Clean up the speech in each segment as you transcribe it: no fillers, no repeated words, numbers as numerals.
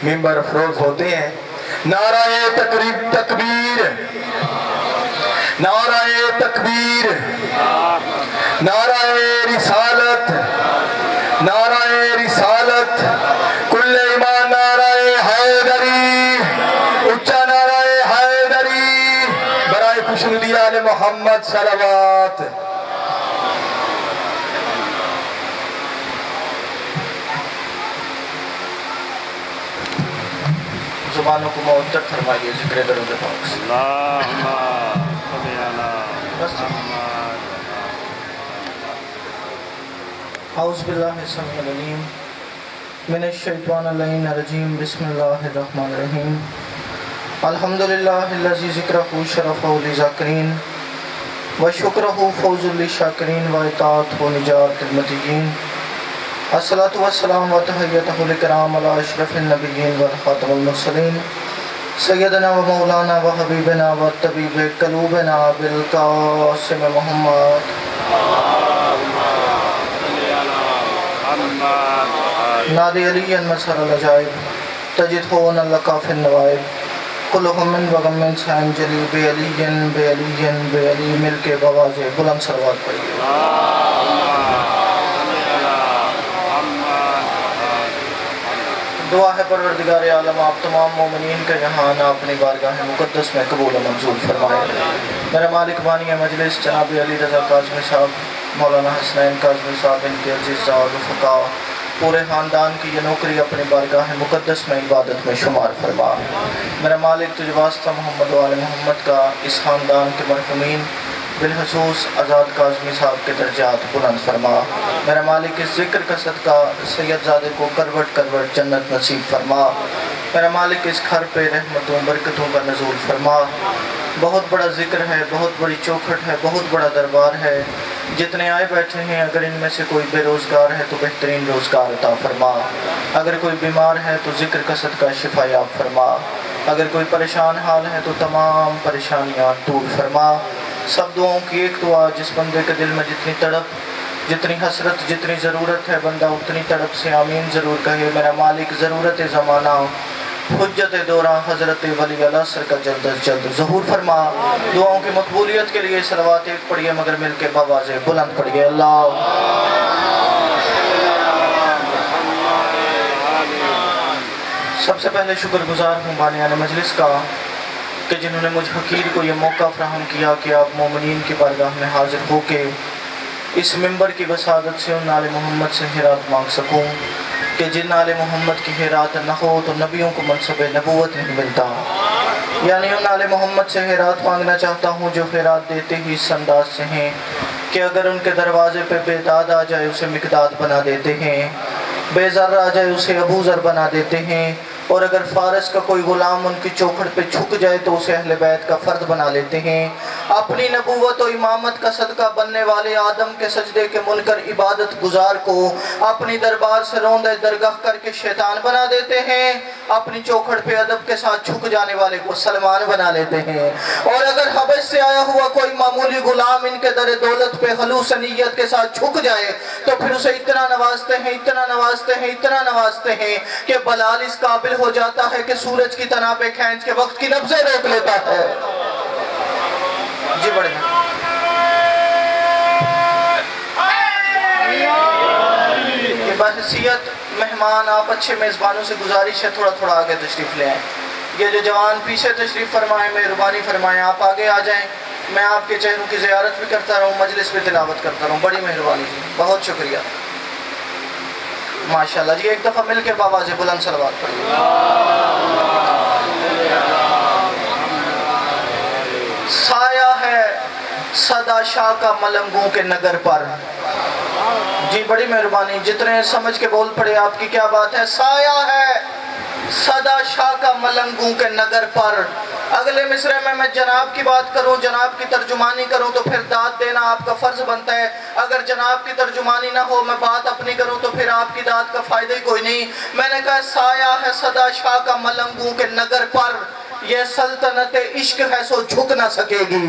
मिंबर अफरोज होते हैं। नाराए तकबीर, नाराए तकबीर, नाराए रिसालत, नाराए रिसालत, कुल्ले ईमान नाराए हैदरी, उच्चा नाराए हैदरी, बराए खुशनुदी आले मोहम्मद सलावत। जुबानों को मुअत्तल फरमाइए जिक्र दरूद पाक से। औज़ु बिल्लाहि समीउल अलीम मिनश शैतानिर रजीम बिस्मिल्लाहिर्रहमानिर रहीम। अल्हम्दुलिल्लाहिल्लज़ी ज़िक्रुहु शरफ़ुल लिज़ाकिरीन व शुक्रुहु फ़ौज़ुल लिशाकिरीन व इताअतुहु निजातुल मुत्तक़ीन। अस्सलातु वस्सलामु व तहिय्यतुल इकराम अला अशरफिन नबिय्यीन व ख़ातमुल मुरसलीन सय्यदना व मौलाना व हबीबना व तबीब क़ुलूबिना बिल क़ासिम मुहम्मद नादी अलियन मसरल अजाइब तजिद होन लका फिन नवाइब कुल्लुहुम मिन व गम्मिन सांजली बे अली मिलके बवाज़े बुलंद सलवात पढ़िए। दुआ है परवरदिगार आलम आप तमाम मोमिनीन के यहाँ ना अपनी बारगाह मुक़द्दस में कबूल व मंजूर फरमाए। मेरा मालिक बानी मजलिस जनाब अली रज़ा काज़मी साहब, मौलाना हसनैन काज़मी साहब, इनके अज़ीज़ और फ़ुक़हा पूरे ख़ानदान की ये नौकरी अपनी बारगाह मुक़द्दस में इबादत में शुमार फरमा। मेरा मालिक तुझ वास्ता मोहम्मद वाले मोहम्मद का इस ख़ानदान के मरहूमीन बिलखसूस आज़ाद काज़मी साहब के दर्जात बुलंद फरमा। मेरा मालिक इस ज़िक्र का सदका सैयदज़ादे को करवट करवट जन्नत नसीब फरमा। मेरा मालिक इस घर पे रहमतों बरकतों का नज़ूल फरमा। बहुत बड़ा ज़िक्र है, बहुत बड़ी चौखट है, बहुत बड़ा दरबार है। जितने आए बैठे हैं अगर इनमें से कोई बेरोज़गार है तो बेहतरीन रोज़गार अता फरमा। अगर कोई बीमार है तो ज़िक्र का सदका शिफा याब फरमा। अगर कोई परेशान हाल है तो तमाम परेशानियाँ दूर फरमा। सब दुआओं की एक दुआ, जिस बंदे के दिल में जितनी तड़प, जितनी हसरत, जितनी ज़रूरत है बंदा उतनी तड़प से आमीन ज़रूर कहे। मेरा मालिक ज़रूरत ज़माना हुज्जत दौरा हज़रत वली अलअसर का जल्द अज जल्द ज़हूर फरमा। दुआओं की मकबूलियत के लिए सलवात एक पढ़िए मगर मिल के बवाज़े बुलंद पढ़िए। अल्लाह सबसे पहले शुक्रगुजार हूँ बानियान मजलिस का कि जिन्होंने मुझ हकीर को ये मौका फ़राहम किया कि आप मोमिनीन की बारगाह में हाजिर होके इस मिंबर की वसादत से उन आले मोहम्मद से हिरात मांग सकूँ कि जिन आले मोहम्मद की हिरात न हो तो नबियों को मनसब नबूवत नहीं मिलता। यानी उन आले मोहम्मद से हिरात मांगना चाहता हूँ जो हिरात देते ही इस अंदाज से हैं कि अगर उनके दरवाज़े पे बेदाद आ जाए उसे मिकदाद बना देते हैं, बेज़र आ जाए उसे अबूज़र बना देते हैं, और अगर फ़ारस का कोई ग़ुलाम उनकी चौखट पे झुक जाए तो उसे अहले बैत का फ़र्द बना लेते हैं। अपनी नबूवत और इमामत का सदका बनने वाले आदम के सजदे के मुनकर इबादत गुजार को अपनी दरबार से रौंदे दरगाह करके शैतान बना देते हैं। अपनी चौखट पे अदब के साथ झुक जाने वाले को सलमान बना लेते हैं। और अगर हबश से आया हुआ कोई मामूली ग़ुलाम इनके दर दौलत पे खलूस नीयत के साथ झुक जाए तो फिर उसे इतना नवाजते हैं, इतना नवाजते हैं, इतना नवाजते हैं कि बलाल इस काबिल हो जाता है कि सूरज की तना पे खींच के वक्त की नब्ज़ें रोक लेता है। जी बड़े बहसीयत मेहमान आप अच्छे मेज़बानों से गुजारिश है थोड़ा थोड़ा आगे तशरीफ़ ले आएँ। ये जो जवान पीछे तशरीफ़ फरमाएँ मेहरबानी फरमाएँ आप आगे आ जाएँ। मैं आपके चेहरों की ज़ियारत भी करता रहूँ, मजलिस में तिलावत करता रहूँ। बड़ी मेहरबानी जी, बहुत शुक्रिया माशाल्लाह जी। एक दफ़ा मिल के बाबाज़े बुलंद सलवात पढ़िए। साया है सदा शाह का मलंगों के नगर पर। जी बड़ी मेहरबानी, जितने समझ के बोल पड़े आपकी क्या बात है। साया है सदा शाह का मलंगों के नगर पर। अगले मिसरे में मैं जनाब की बात करूं, जनाब की तर्जुमानी करूं तो फिर दाद देना आपका फ़र्ज़ बनता है। अगर जनाब की तर्जुमानी ना हो, मैं बात अपनी करूं तो फिर आपकी दाद का फ़ायदा ही कोई नहीं। मैंने कहा साया है सदा शाह का मलंगों के नगर पर, ये सल्तनत इश्क है सो झुक ना सकेगी।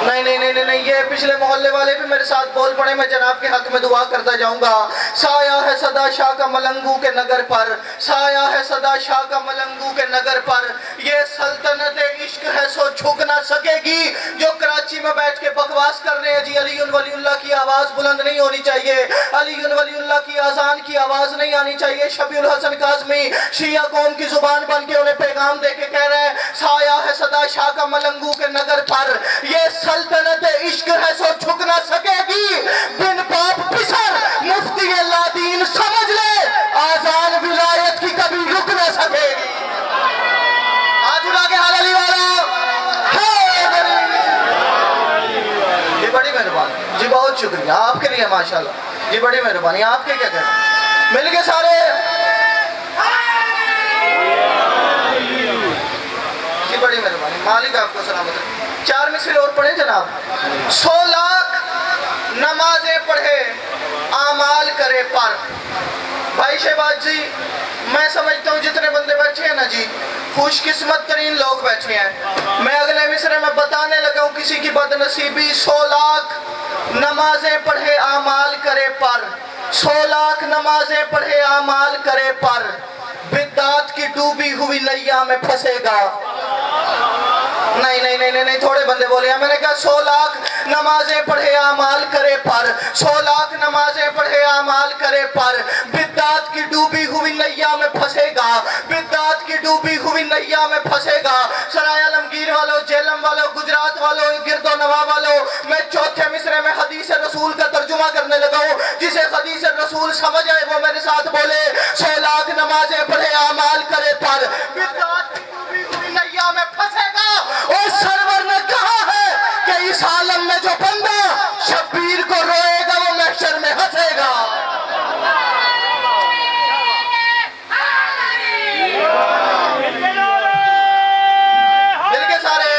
नहीं नहीं नहीं नहीं, ये पिछले मोहल्ले वाले भी मेरे साथ बोल पड़े, मैं जनाब के हक में दुआ करता जाऊंगा। साया है सदा शाह का मलंगू के नगर पर, साया है सदा शाह का मलंगू के नगर पर, ये सल्तनत इश्क है सो झुक ना सकेगी। जो कराची में बैठ के बकवास कर रहे हैं जी, अली वलीउल्लाह की आवाज बुलंद नहीं होनी चाहिए, अली वलीउल्लाह की अजान की आवाज नहीं आनी चाहिए। शबीउल हसन काज़मी शिया कौम की जुबान बन के उन्हें पैगाम दे के कह रहे हैं, साया है सदा शाह का मलंगू के नगर पर, ये सल्तनत इश्क है सो झुक ना सकेगी। बिन पाप पिसर मुफ्ती लादीन समझ ले, आजान विलायत की कभी रुक ना सकेगी। आज उड़ा के हाल अली वाला जी, बड़ी मेहरबानी जी, बहुत शुक्रिया आपके लिए माशाल्लाह जी, बड़ी मेहरबानी। आपके क्या कहना, मिल के सारे जी, बड़ी मेहरबानी, मालिक आपको सलामत रखे। 4 मिसरे और पढ़े जनाब। 100 लाख नमाजें पढ़े आमाल करे पर। भाई शहबाज जी, मैं समझता हूँ जितने बंदे बैठे हैं ना जी, खुशकिस्मत तरीन लोग बैठे हैं। मैं अगले मिसरे में बताने लगा हूँ किसी की बदनसीबी। 100 लाख नमाजें पढ़े आमाल करे पर, 100 लाख नमाजें पढ़े आमाल करे पर, बिद्दात की डूबी हुई नैया में फंसेगा। नहीं नहीं नहीं नहीं, थोड़े बंदे बोले। मैंने कहा 100 लाख नमाजें पढ़े आमाल करे पर, 100 लाख नमाजें पढ़े आमाल करे पर, बिद्दात की डूबी हुई नैया में फंसेगा, बिद्दात की डूबी हुई नैया में फंसेगा। सराय आलमगीर वालों, जेलम वालों, गुजरात वालों, गिरदो नवा वालों, मैं चौथे मिसरे में हदीस रसूल का तर्जुमा करने लगा हूँ। जिसे हदीस रसूल समझ आए वो मेरे साथ बोले, 100 लाख नमाजें पढ़े आमाल करे पर, बिद्दात की डूबी हुई नैया में फंसेगा। और सरवर ने कहा है कि इस आलम में जो बंदा शब्बीर को रोएगा वो महशर में हंसेगा। मिल के सारे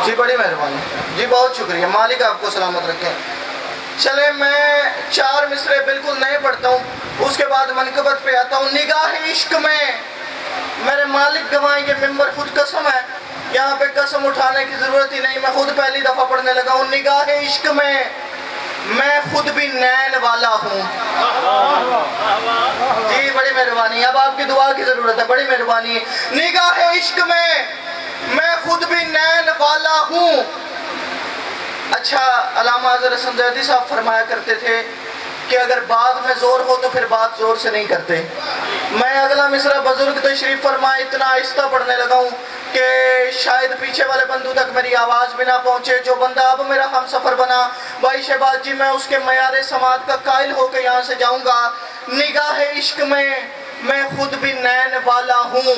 जी, बड़ी मेहरबानी जी, बहुत शुक्रिया, मालिक आपको सलामत रखे। चले मैं 4 मिसरे बिल्कुल नहीं पढ़ता हूँ, उसके बाद मनकबत पे आता हूँ। निगाह इश्क में मेरे मालिक गवाएंगे, मिंबर खुद कसम है, यहाँ पे कसम उठाने की जरूरत ही नहीं, मैं खुद पहली दफा पढ़ने लगा हूँ। निगाह इश्क में मैं खुद भी नैन वाला हूँ जी, बड़ी मेहरबानी। अब आपकी दुआ की जरूरत है, बड़ी मेहरबानी। निगाह इश्क में मैं खुद भी नैन वाला हूँ। अच्छा, अल्लामा हज़रत संजैदी साहब फरमाया करते थे कि अगर बात में जोर हो तो फिर बात जोर से नहीं करते। मैं अगला मिसरा बुजुर्ग तशरीफ फरमाए इतना आहिस्ता पढ़ने लगा हूँ कि शायद पीछे वाले बंदू तक मेरी आवाज़ भी ना पहुँचे। जो बंदा अब मेरा हम सफ़र बना, भाई शहबाज जी, मैं उसके मयार समात का कायल होकर यहाँ से जाऊँगा। निगाह इश्क में मैं खुद भी नैन वाला हूँ,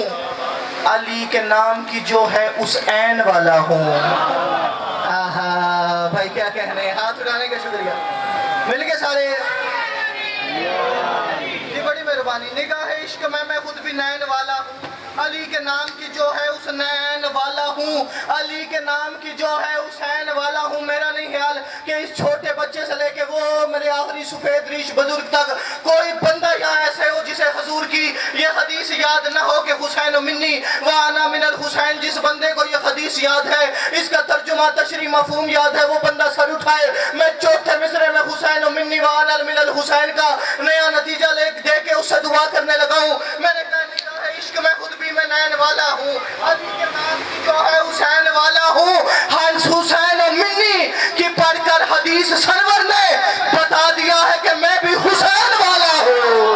अली के नाम की जो है उस ऐन वाला हूँ। आहा भाई क्या कहने, हाथ उठाने का शुक्रिया, मिल के सारे जी, बड़ी मेहरबानी। निगाह इश्क में मैं खुद भी नैन वाला हूँ, अली के नाम की जो है उस नैन वाला हूँ, अली के नाम की जो है उस ऐन वाला हूँ। मेरा नहीं ख्याल कि इस छोटे बच्चे से लेके वो मेरे आखिरी सफेद रीश बुजुर्ग तक कोई बंदा यहाँ ऐसे हो जिसे हुजूर की ये हदीस याद ना हो कि हुसैन मिन्नी व अना मिनल हुसैन। जिस बंदे को ये हदीस याद है, इसका तर्जुमा तशरी मफहूम याद है, वो बंदा सर उठाए। मैं चौथे मिसरे में हुसैन मिन्नी व अना मिनल हुसैन का नया नतीजा दे के उससे दुआ करने लगा हूँ। मैंने कहा इश्क में खुद भी मैं नैन वाला हूँ, अली के नाम की जो है हुसैन वाला हूँ। हंस हुसैन मिन्नी की पढ़कर हदीस सरवर ने बता दिया है कि मैं भी हुसैन वाला हूँ।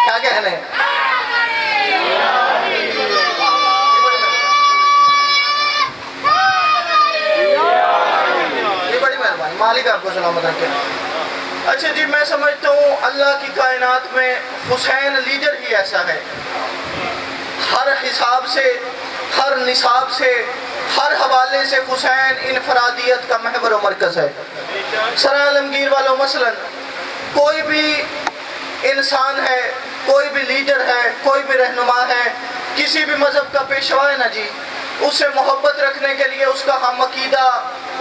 क्या कहने, ये बड़ी मेहरबानी, मालिक आपको सलामत रखे। अच्छा जी, मैं समझता हूँ अल्लाह की कायनात में हुसैन लीडर ही ऐसा है, हर हिसाब से, हर निसाब से, हर हवाले से हुसैन इनफरादियत का महवर व मरकज़ है। सराय आलमगीर वालों, मसलन कोई भी इंसान है, कोई भी लीडर है, कोई भी रहनुमा है, किसी भी मज़हब का पेशवा है ना जी, उससे मोहब्बत रखने के लिए उसका हम अकीदा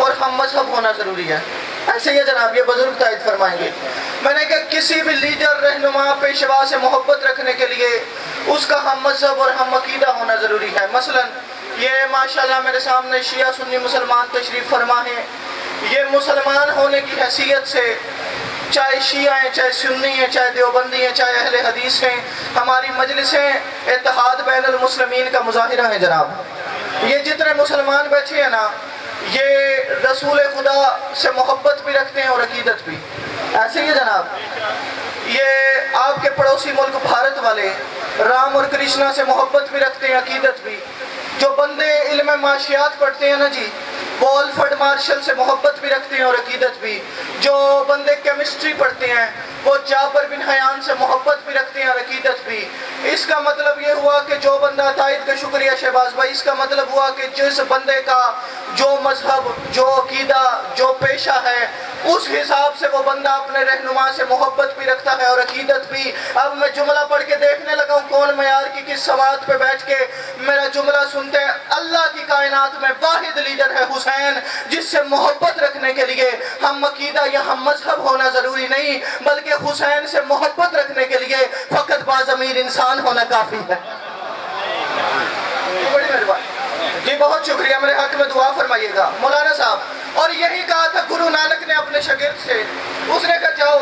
और हम मजहब होना ज़रूरी है। ऐसे ही जनाब ये बुजुर्ग तायद फरमाएंगे। मैंने कहा किसी भी लीडर रहनुमा पेशवा से मोहब्बत रखने के लिए उसका हम मजहब और हम अकीदा होना ज़रूरी है। मसलन ये माशाल्लाह मेरे सामने शिया सुन्नी मुसलमान तशरीफ़ फरमा है। ये मुसलमान होने की हैसियत से चाहे शिया हैं, चाहे सुन्नी हैं, चाहे देवबंदी हैं, चाहे अहले हदीस हैं, हमारी मजलिसें इत्तेहाद बैनुल मुस्लिमीन का मुजाहिरा है जनाब। ये जितने मुसलमान बैठे हैं ना, ये रसूल खुदा से मोहब्बत भी रखते हैं और अकीदत भी। ऐसे ही जनाब, ये आपके पड़ोसी मुल्क भारत वाले राम और कृष्णा से मोहब्बत भी रखते हैं, अकीदत भी। जो बंदे इल्म माशियात पढ़ते हैं ना जी, वो अल्फ्रेड मार्शल से मोहब्बत भी रखते हैं और अकीदत भी। जो बंदे केमिस्ट्री पढ़ते हैं वो जाबर बिन हयान से मोहब्बत भी रखते हैं और अकीदत भी। इसका मतलब ये हुआ कि जो बंदा ताइद का शुक्रिया शहबाज भाई, इसका मतलब हुआ कि जिस बंदे का जो मजहब, जो अकीदा, जो पेशा है, उस हिसाब से वो बंदा अपने रहनुमा से मोहब्बत भी रखता है और अकीदत भी। अब मैं जुमला पढ़ के देखने लगा हूँ कौन मयार की किस समात पे बैठ के मेरा जुमला सुनते हैं। अल्लाह की कायनात में वाहिद लीडर है हुसैन, जिससे मोहब्बत रखने के लिए हम अकीदा या हम मजहब होना ज़रूरी नहीं, बल्कि हुसैन से मोहब्बत रखने के लिए फ़कत बाज़मीर इंसान होना काफ़ी है। बड़ी मेहरबानी जी, बहुत शुक्रिया। मेरे हक में दुआ फरमाइएगा मौलाना साहब। और यही कहा था गुरु नानक ने अपने शागिर्द से, उसने कहा जाओ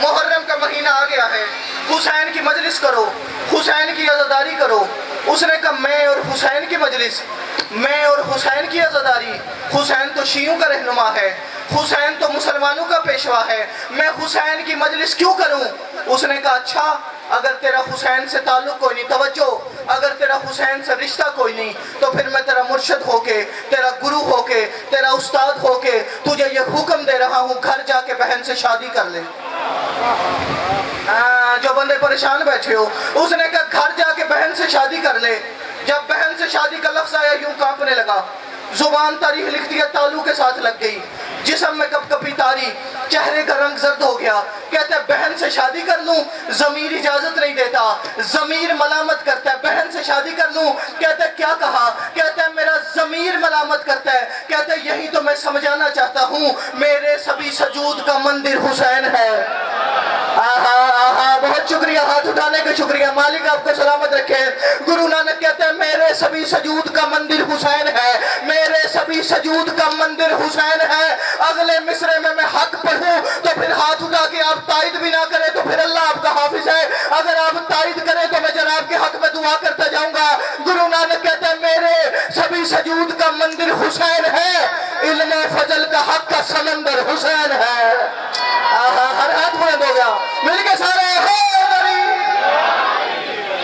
मुहर्रम का महीना आ गया है, हुसैन की मजलिस करो, हुसैन की अज़ादारी करो। उसने कहा मैं और हुसैन की मजलिस, मैं और हुसैन की अज़ादारी? हुसैन तो शियों का रहनुमा है, हुसैन तो मुसलमानों का पेशवा है, मैं हुसैन की मजलिस क्यों करूं? उसने कहा अच्छा, अगर तेरा हुसैन से ताल्लुक कोई नहीं, तवज्जो, अगर तेरा हुसैन से रिश्ता कोई नहीं, तो फिर मैं तेरा मुर्शद होके, तेरा गुरु होके, तेरा उस्ताद होके तुझे ये हुक्म दे रहा हूँ, घर जाके बहन से शादी कर ले। जो बंदे परेशान बैठे हो, उसने कहा घर जाके बहन से शादी कर ले। जब बहन से शादी का लफ्ज आया यूं कांपने लगा, जुबान तारीख लिख दिया तालू के साथ लग गई, जिस्म में कपकपी तारी, चेहरे का रंग जर्द हो गया। कहता है बहन से शादी कर लूं, जमीर इजाजत नहीं देता, जमीर मलामत करता है। बहन से शादी कर लूं, कहता है क्या कहा? कहता है मेरा जमीर मलामत करता है। कहता है यही तो मैं समझाना चाहता हूँ, मेरे सभी सजूद का मंदिर हुसैन है। आहा आहा, बहुत शुक्रिया, हाथ उठाने का शुक्रिया, मालिक आपको सलामत रखे। गुरु नानक कहते हैं मेरे सभी सजूद का मंदिर हुसैन है, मेरे सभी सजूद का मंदिर हुसैन है। अगले मिसरे में मैं हक पढ़ूं तो फिर हाथ उठा के आप ताइद भी ना करें तो फिर अल्लाह आपका हाफिज है, अगर आप ताइद करें तो मैं जनाब के हक में दुआ करता जाऊंगा। गुरु नानक कहते हैं मेरे सभी सजूद का मंदिर हुसैन है, इल्म फजल का हक का समंदर हुसैन है। हर हाथ बुलंद हो गया, मिलके सारे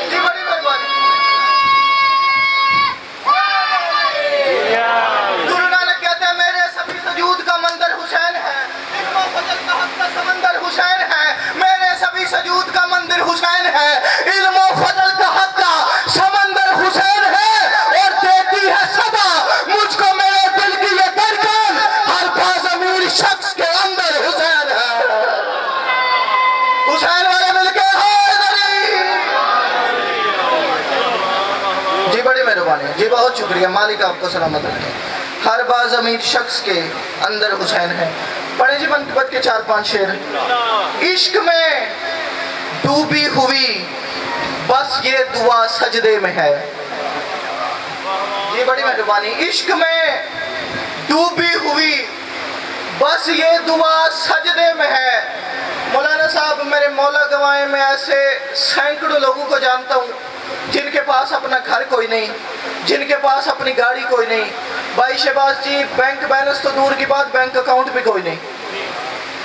जी, बड़ी मेहरबानी। गुरु नानक कहते हैं मेरे सभी सजूद का मंदिर हुसैन है, इल्म फजल का हक का समंदर हुसैन है, मेरे सभी सजूद का मंदिर हुसैन है, इल्म फजल का हक का समंदर हुसैन है। और देती है सदा मुझको मेरे दिल की ये धड़कन, हर बाज़मीर शख्स के अंदर हुसैन है। हुसैन वाले मिलके जी, बड़ी मेहरबानी जी, बहुत शुक्रिया, मालिक आपको सलामत रखे। हर बाज़मीर शख्स के अंदर हुसैन है। पढ़े जी मनक़िबत के 4-5 शेर। इश्क में डूबी हुई बस ये दुआ सजदे में है। जी, बड़ी मेहरबानी। इश्क में डूबी हुई बस ये दुआ सजदे में है। मौलाना साहब मेरे मौला गवाए, मैं ऐसे सैकड़ों लोगों को जानता हूँ जिनके पास अपना घर कोई नहीं, जिनके पास अपनी गाड़ी कोई नहीं। भाई शहबाज जी, बैंक बैलेंस तो दूर की बात, बैंक अकाउंट भी कोई नहीं।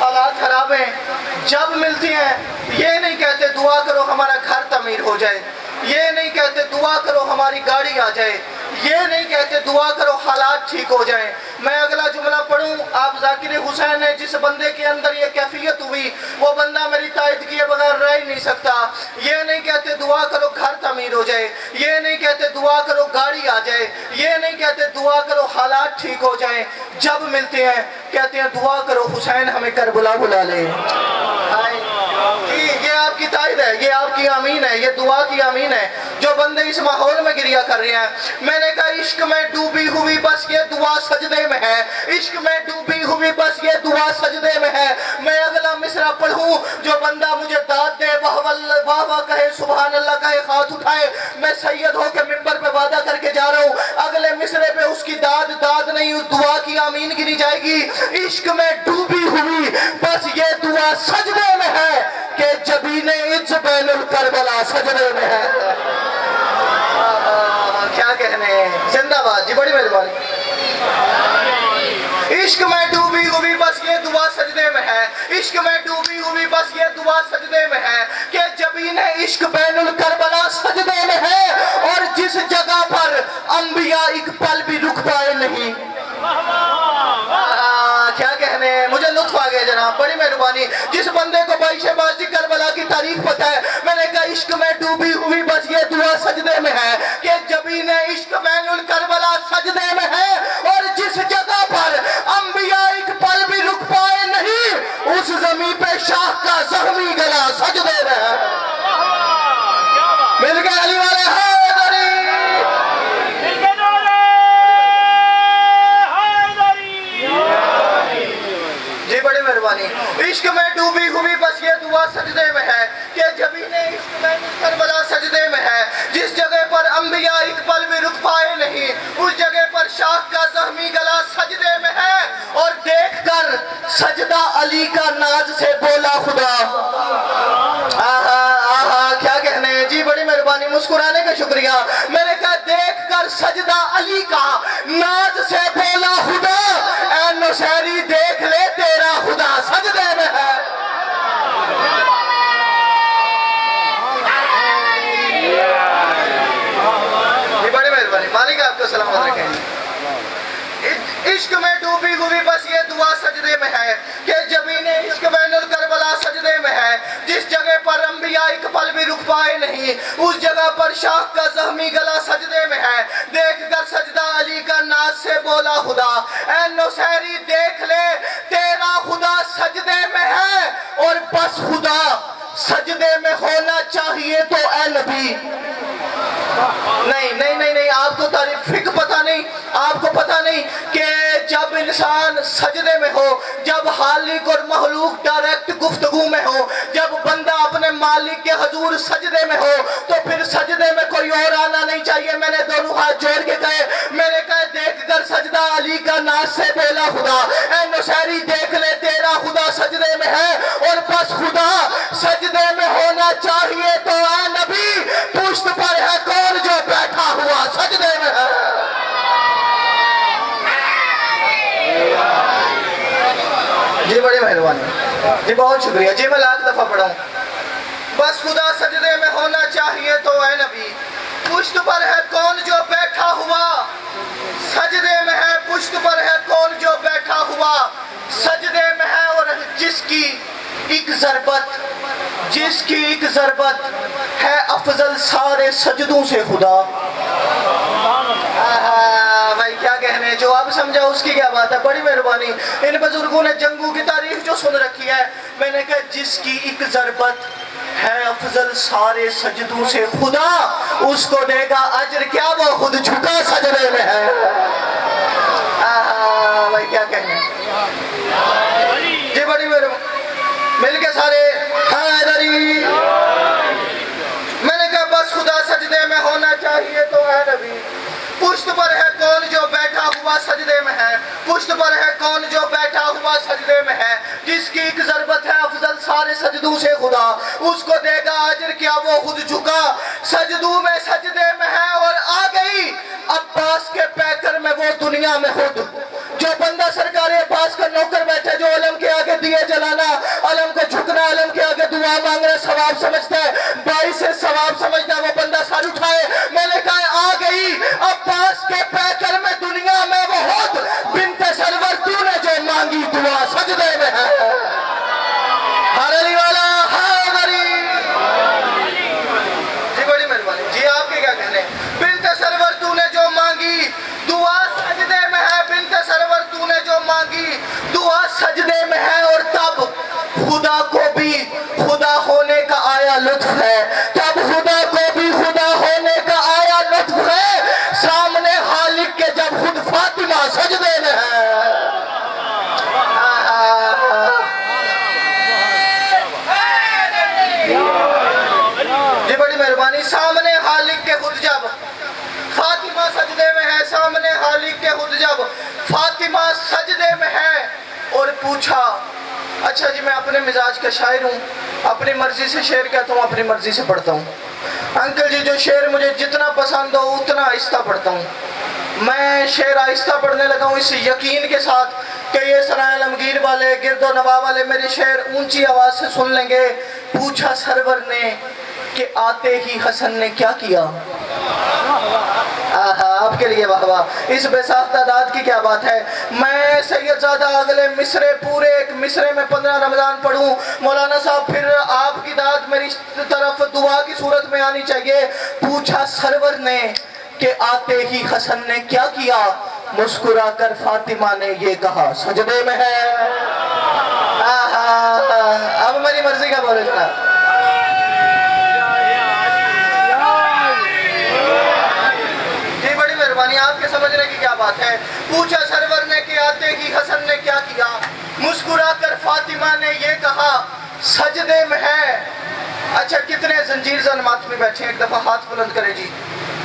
हालात खराब हैं। जब मिलती हैं ये नहीं कहते दुआ करो हमारा घर तमीर हो जाए, ये नहीं कहते दुआ करो हमारी गाड़ी आ जाए, ये नहीं कहते दुआ करो हालात ठीक हो जाए। मैं अगला जुमला पढ़ूं, आप जाकिर हुसैन है, जिस बंदे के अंदर ये कैफियत हुई वो बंदा मेरी तायद किए बगैर रह ही नहीं सकता। ये नहीं कहते दुआ करो घर तमीर हो जाए, ये नहीं कहते दुआ करो गाड़ी आ जाए, ये नहीं कहते दुआ करो हालात ठीक हो जाए। जब मिलते हैं कहते हैं दुआ करो हुसैन हमें करबला बुला ले। ये आपकी तायद है, ये आपकी आमीन है, ये दुआ की आमीन है। जो बंदे इस माहौल में गिरिया कर रहे हैं, मैंने कहा इश्क में डूबी हुई बस ये दुआ सजदे में है, इश्क में डूबी हुई बस ये दुआ सजदे में है। मैं अगला मिसरा पढ़ूं, जो बंदा मुझे दाद दे वाह वाह कहे, सुभान अल्लाह कहे, हाथ उठाए। मैं सैयद होकर मिंबर पे वादा करके जा रहा हूँ, अगले मिसरे पे उसकी दाद दाद नहीं, उस दुआ की आमीन गिनी जाएगी। इश्क में डूबी हुई बस ये दुआ सजदे में है कि जबीने इज्ज बैनुल करबला सजदे में है। क्या कहने, जिंदाबाद जी, बड़ी मेहरबानी। इश्क में डूबी हुई बस ये दुआ सजदे में है, इश्क में डूबी हुई बस ये दुआ सजदे में है कि जबीने इश्क बैनुल करबला सजदे में है। और जिस जगह पर अंबिया एक पल भी रुक पाए नहीं। क्या कहने, मुझे लुत्फ आ गया जनाब, बड़ी मेहरबानी। जिस बंदे को बाइशे करबला की तारीफ पता है, मैंने कहा इश्क में डूबी हुई बस ये दुआ सजदे में है कि जबीने इश्क बैनुल करबला सजदे में है। और जिस जगह पर अंबिया एक पल भी रुक पाए नहीं, उस जमीन पे शाह का जख्मी गला सजदे में है। मिल गए अली वाले इश्क में डूबी हुई बस ये दुआ सजदे में है कि जबीने इश्क बैनुल करबला सजदे में है। जिस जगह पर अंबिया एक पल भी रुक पाए नहीं, उस जगह पर शाह का ज़ख्मी गला सजदे में है। और देखकर सजदा अली का नाज से बोला खुदा। आहा आहा, क्या कहने जी, बड़ी मेहरबानी, मुस्कुराने का शुक्रिया। मैंने कहा देखकर सजदा अली का नाज से बोला खुदा, ऐ नौशहरी देख ले तेरा खुदा सजदे में है। बड़ी मेहरबानी, मालिक आपको सलामत रखें। इश्क में डूबी हुई बस ये दुआ सजदे में है कि जबीने इश्क बैनुल करबला सजदे में है। जिस जगह पर अंबिया एक पल भी रुक पाए नहीं, उस जगह पर शाह का ज़ख्मी गला सजदे में है। देखकर सजदा अली का नाज से बोला खुदा, ऐ नौशहरी देख ले तेरा खुदा सजदे में है। और बस खुदा सजदे में होना चाहिए तो ऐ नबी। नहीं नहीं नहीं नहीं, आपको तारीफ फिक्र पता नहीं, आपको पता नहीं कि जब इंसान सजदे में हो, जब हालिक और महलूक डायरेक्ट गुफ्तगू में हो, जब बंदा अपने मालिक के हजूर सजदे में हो, तो फिर सजदे में कोई और आना नहीं चाहिए। मैंने दोनों हाथ जोड़ के कहे, मैंने कहा देखकर सजदा अली का नाज से बोला खुदा, ऐ नौशहरी देख ले तेरा खुदा सजदे में है। और बस खुदा सजदे में होना चाहिए तो ऐ नबी, पुश्त पर है कौन जो बैठा हुआ सजदे में है। जी बड़ी मेहरबानी जी, बहुत शुक्रिया जी, मैं लाख दफा पढ़ाऊं। बस खुदा सजदे में होना चाहिए तो ऐ नबी, पुश्त पर है कौन जो बैठा हुआ सजदे में है। पुश्त पर है कौन जो बैठा हुआ सजदे में है। और जिसकी एक ज़रबत है अफजल सारे सजदों से खुदा। भाई क्या कहने, जो आप समझा उसकी क्या बात है, बड़ी मेहरबानी। इन बुजुर्गों ने जंगों की तारीफ जो सुन रखी है, मैंने कहा जिसकी एक ज़रबत है अफजल सारे सजदों से खुदा, उसको देगा अजर क्या वो खुद झुका सजदे में है। भाई क्या कहने जी, बड़ी मेहरबानी, मिलके सारे हैदरी। मैंने कहा बस खुदा सजदे में होना चाहिए तो है नबी, पुश्त पर है कौन जो बैठा हुआ सजदे में है। पुश्त पर है कौन जो बैठा हुआ सजदे में है। जिसकी एक ज़रबत है अफजल सारे सजदों से खुदा, उसको देगा अजर क्या वो खुद झुका सजदों में सजदे में है। और आ गई अब्बास के पैकर में वो दुनिया में खुद, जो बंदा सरकार अब्बास का नौकर बैठा, जो अलम के आगे दिए जलाना, अलम को झुकना, अलम के आगे दुआ मांगना सवाब समझता है, 22 से सवाब समझता है, वो बंदा सर उठाए। मैंने कहा आ गई अब्बास के पैकर में दुनिया में वो खुद, बिन्ते सरवर तूने जो मांगी दुआ सजदे में है। हर अली वाला हाज़री जी, बड़ी मेहरबानी जी, आपके क्या कहने। बिन्ते सरवर तूने जो मांगी दुआ सजदे में है। बिन्ते सरवर तूने जो मांगी दुआ सजदे में है। और तब खुदा को भी खुदा होने का आया लुत्फ है, तब खुदा को भी खुदा होने का आया लुत्फ है। सामने हालिक के जब खुद फातिमा सजदे में है। बड़ी मेहरबानी। सामने खालिक के खुद जब फातिमा सजदे में है, सामने खालिक के खुद जब फातिमा सजदे में है और पूछा, अच्छा जी मैं अपने मिजाज का शायर हूँ, अपनी मर्जी से शेर कहता हूँ, अपनी मर्जी से पढ़ता हूँ। अंकल जी जो शेर मुझे जितना पसंद हो उतना आहिस्ता पढ़ता हूँ। मैं शेर आहिस्ता पढ़ने लगा हूँ इस यकीन के साथ कि ये सराय आलमगीर वाले, गिरदो नवाब वाले मेरे शेर ऊंची आवाज़ से सुन लेंगे। पूछा सरवर ने कि आते ही हसन ने क्या किया। आपके लिए वाह वाह, इस बेसाख्ता दाद की क्या बात है। मैं सैयदजादा अगले मिसरे, पूरे एक मिसरे में 15 रमजान पढ़ूं, मौलाना साहब फिर आपकी दाद मेरी तरफ दुआ की सूरत में आनी चाहिए। पूछा सरवर ने कि आते ही हसन ने क्या किया। मुस्कुराकर फातिमा ने ये कहा, सजदे में है। अब मेरी मर्जी का बोले जनाब। आपके समझने की क्या बात है। पूछा सरवर ने कि आते ही हसन ने क्या किया। मुस्कुराकर फातिमा ने ये कहा, सजदे में है। अच्छा कितने जंजीर जन मातमी बैठे हैं, एक दफा हाथ बुलंद करें जी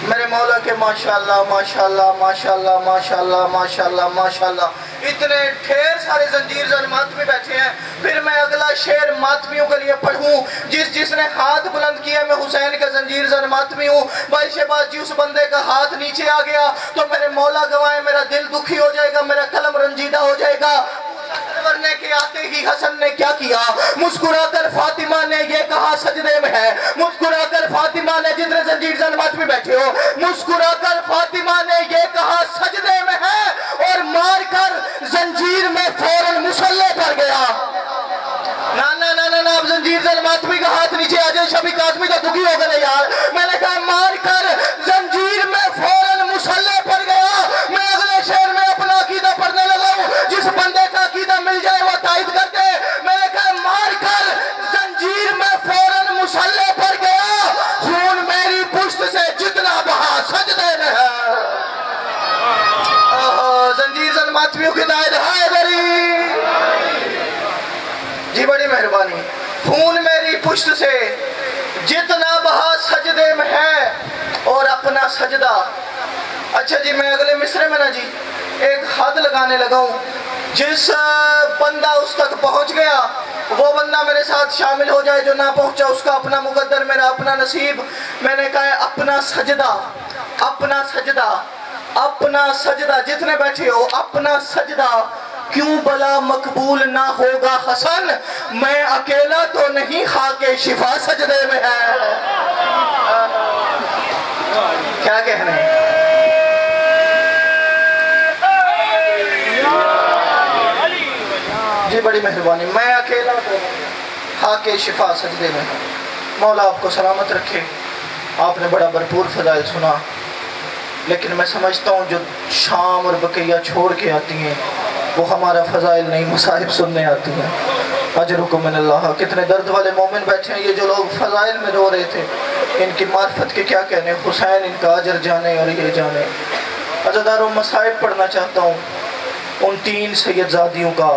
मेरे मौला के। माशाल्लाह माशाल्लाह माशाल्लाह माशाल्लाह माशाल्लाह माशाल्लाह, इतने ढेर सारे जंजीर जन मातमी बैठे हैं। फिर मैं अगला शेर मातमियों के लिए पढ़ूं। जिसने हाथ बुलंद किया, मैं हुसैन का जंजीर जन मातमी हूँ। भाई शहबाज जी उस बंदे का हाथ नीचे आ गया तो मेरे मौला गवाए, मेरा दिल दुखी हो जाएगा, मेरा कलम रंजीदा हो जाएगा। ने के आते ही हसन ने क्या किया। मुस्कुराकर फातिमा ने ये कहा, सजदे में है। मुस्कुराकर फातिमा ने, जितने जंजीर जन मातमी बैठे हो, मुस्कुराकर फातिमा ने ये कहा, सजदे में है और मारकर जंजीर में फौरन मुसल्ले पर गया। ना ना ना ना ना, अब जंजीर जन मातमी का हाथ नीचे आ जाए, शबी काजमी तो दुखी हो गए यार। मैंने कहा मारकर जंजीर में फौरन मुसल्ले पर गया। मैं अगले शेर में अपना अकीदा पढ़ने लगा हूँ। जिस बंदे का अकीदा मिल जाए वो तायद कर दे। मैंने कहा मारकर जंजीर में फौरन मुसल्ले पर गया। खून मेरी पुश्त से जितना बहा, सजदे में है। जंजीर जन मातमियों की दायद है मेरी जी, बड़ी मेहरबानी। खून मेरी पुश्त से जितना बहा, सजदे में है और अपना सजदा। अच्छा जी मैं अगले मिसरे में ना जी एक हद लगाने लगा हूँ। जिस बंदा उस तक पहुँच गया वो बंदा मेरे साथ शामिल हो जाए, जो ना पहुँचा उसका अपना मुकद्दर, मेरा अपना नसीब। मैंने कहा अपना सजदा, अपना सजदा, अपना सजदा। जितने बैठे हो अपना सजदा। क्यों भला मकबूल ना होगा हसन, मैं अकेला तो नहीं, खाके शिफा सजदे में है। क्या कहने। जी बड़ी मेहरबानी। मैं अकेला तो खाके शिफा सजदे में है। मौला आपको सलामत रखे। आपने बड़ा भरपूर फजाइल सुना, लेकिन मैं समझता हूँ जो शाम और बकैया छोड़ के आती हैं वो हमारा फ़ज़ाइल नहीं, मसाहिब सुनने आती हैं। अजरुकुम मिनल्लाह। कितने दर्द वाले मोमिन बैठे हैं। ये जो लोग फ़ज़ाइल में रो रहे थे, इनकी मार्फत के क्या कहने। हुसैन इनका अजर जाने और ये जाने। अज़ादारों, मसाइब पढ़ना चाहता हूँ उन 3 सैयदजादियों का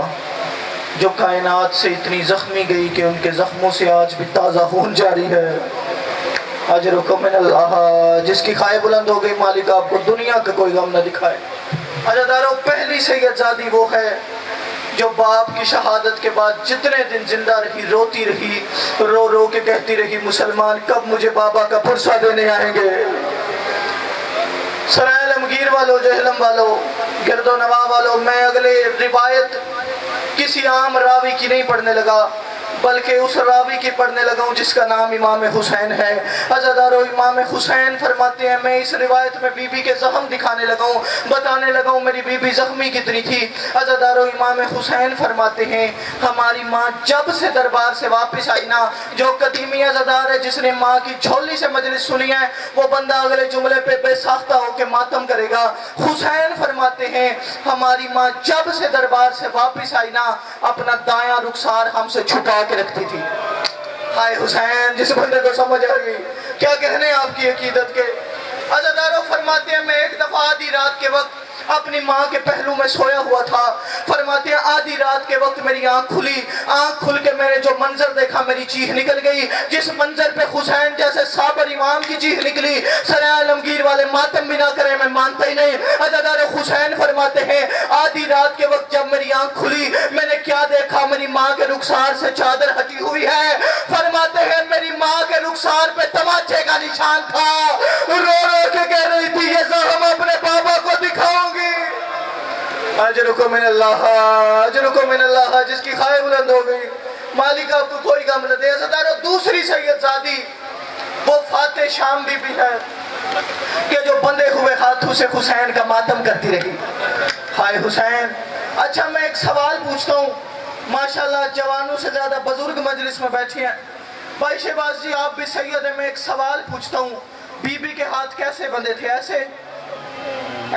जो कायनात से इतनी ज़ख्मी गई कि उनके ज़ख्मों से आज भी ताज़ा खून जारी है। अजरुकुम मिनल्लाह। जिसकी खाए बुलंद हो गई, मालिक आपको दुनिया का कोई गम न दिखाए। अज़ादारों, पहली सैयदजादी वो है जो बाप की शहादत के बाद जितने दिन जिंदा रही, रोती रही, रो रो के कहती रही, मुसलमान कब मुझे बाबा का पुरसा देने आएंगे। सराय आलमगीर वालों, जहलम वालों, गिरदो नवाब वालों, मैं अगले रिवायत किसी आम रावी की नहीं पढ़ने लगा, बल्कि उस रावी की पढ़ने लगा हूँ जिसका नाम इमाम हुसैन है। अज़ादारों, इमाम हुसैन फरमाते हैं, मैं इस रिवायत में बीबी के ज़ख्म दिखाने लगा हूँ, बताने लगा हूँ मेरी बीबी ज़ख्मी कितनी थी। अज़ादारों, इमाम हुसैन फरमाते हैं, हमारी माँ जब से दरबार से वापस आई ना, जो कदीमी अज़ादार है जिसने माँ की झोली से मजलिस सुनी है, वो बंदा अगले जुमले पे बेसाख्ता होकर मातम करेगा। हुसैन फरमाते हैं, हमारी माँ जब से दरबार से वापस आई ना, अपना दायां रुखसार हमसे छुपा के रखती थी। हाय हुसैन, जिस बंदे को समझ आ गई क्या कहने आपकी अकीदत के। अज़ादारों, फरमाते हैं, मैं एक दफा आधी रात के वक्त अपनी माँ के पहलू में सोया हुआ था। फरमाते हैं आधी रात के वक्त मेरी आंख खुली, आंख खुल के मैंने जो मंजर देखा मेरी चीख निकल गई। जिस मंजर पे हुसैन जैसे साबर इमाम की चीख निकली, सरे आलमगीर वाले मातम भी ना करें मैं मानता ही नहीं। अज़ादार हुसैन फरमाते हैं आधी रात के वक्त जब मेरी आंख खुली मैंने क्या देखा, मेरी माँ के रुखसार से चादर हटी हुई है। फरमाते हैं मेरी माँ के रुखसार पे तमाचे का निशान था। रो रो के कह रही थी ये ज़ख्म अपने बाबा को दिखाऊंगी। अजरुको मिनल्लाह, अजरुको मिनल्लाह, जिसकी खाए बुलंद हो गई मालिक आपको कोई गम न दे। अज़ादारों दूसरी सैयदजादी वो फाते शाम बीबी है कि जो बंधे हुए हाथों से हुसैन का मातम करती रही। हाय हुसैन। अच्छा मैं एक सवाल पूछता हूँ, माशाल्लाह जवानों से ज्यादा बुजुर्ग मजलिस में बैठे हैं। भाई शहबाज जी आप भी सैयद है, मैं एक सवाल पूछता हूँ, बीबी के हाथ कैसे बंधे थे? ऐसे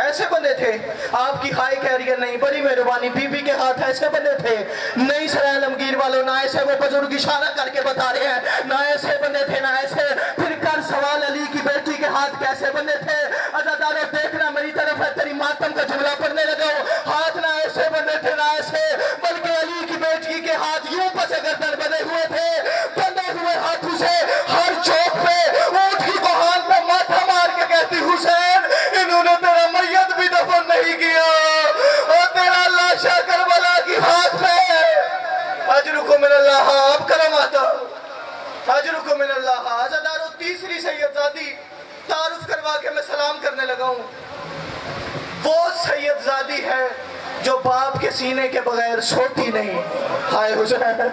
ऐसे बंधे थे? आपकी खाई कह रही है नहीं, बड़ी मेहरबानी, बीबी के हाथ ऐसे बंधे थे? नहीं सर आलमगीर वालों ना ऐसे, वो बुजुर्ग इशारा करके बता रहे हैं ना ऐसे बंधे थे ना ऐसे। फिर कर सवाल अली की बेटी के हाथ कैसे बंधे थे? अज़ादारों देखना मेरी तरफ है, तेरी मातम का जुमला पढ़ने लगा। हाथ ना ऐसे बंधे थे ना ऐसे, बल्कि अली की बेटी के हाथ यूं पसे गर्दन बंधे हुए थे। बंधे हुए हाथों से हर चौक पे ऊंट की कोहान पे माथा मार के कहती हुसैन इन्होंने तेरा मैयत भी दफन नहीं किया और तेरा लाशा करबला की हाथ में। अजरुको मिनल्लाह, आप करम आता, अजरुको मिनल्लाह। अज़ादारों तीसरी सैयदजादी तारुफ करवा के मैं सलाम करने लगा हूँ। वो सैयदजादी है जो बाप के सीने के बगैर सोती नहीं। हाय हुसैन,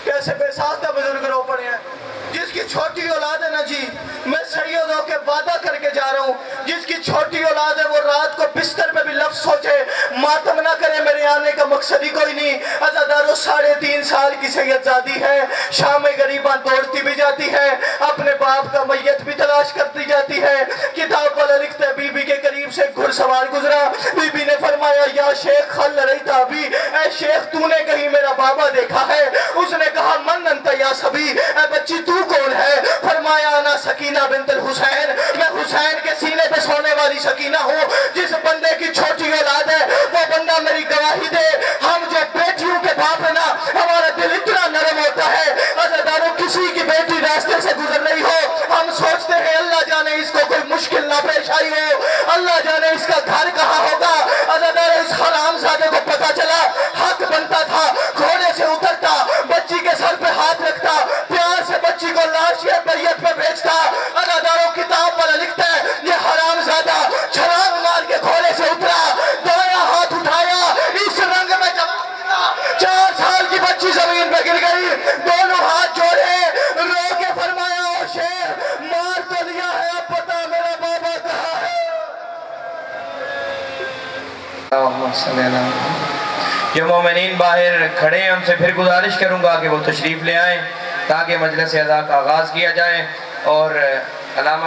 कैसे बेसाख्ता बुजुर्ग रो पड़े हैं। जिसकी छोटी औलाद है ना जी, मैं सैयद होके वादा करके जा रहा हूँ, जिसकी छोटी औलाद है वो रात को बिस्तर पे भी लफ्ज सोचे मातम ना करे, मेरे आने का मकसद ही कोई नहीं। अज़ादारों 3.5 साल की सैयदजादी है, शाम गरीबा दौड़ती भी जाती है, अपने बाप का मैयत भी तलाश करती जाती है। किताब वाला लिखते बीबी के करीब से घुड़सवार गुजरा, बीबी ने फरमाया या शेख खल रही था अभी, ऐ शेख तूने कहीं मेरा बाबा देखा है? उसने कहा मन अंत या सभी, ऐ बच्ची तू कौन है? फरमाया ना सकीना बिनतुल हुसैन, मैं हुसैन के सीने पे सोने वाली सकीना हूँ। जिस बंदे की छोटी औलाद है वो बंदा मेरी गवाही दे। हम जो बेटियों के बाप है ना, हमारा दिल इतना नरम होता है। अज़ादारों किसी की बेटी रास्ते से गुजर रही हो, हम सोचते हैं अल्लाह जाने इसको कोई मुश्किल ना पेश आई हो, अल्लाह जाने इसका घर कहाँ होगा। अज़ादारों इस हरामजादे को पता चला हक बनता था, घोड़े से उतरता, बच्ची के सर पे हाथ रखता, प्यार से बच्ची को लाश या बैयत पे भेजता। अज़ादारों किताब वाला लिखता है ये हरामजादा छलांग मार के घोड़े से उतरा, दाया हाथ उठाया, इस रंग में जमा 4 साल की बच्ची जमीन पे गिर गई, दोनों हाथ जोड़े रो के फरमाया ओ शेर मार तो लिया है, अब बता मेरा बाबा कहाँ है? जो मोमिनीन बाहर खड़े हैं उनसे फिर गुजारिश करूंगा कि वो तशरीफ ले आएं ताकि मजलिस अज़ा का आगाज़ किया जाए। और अलामा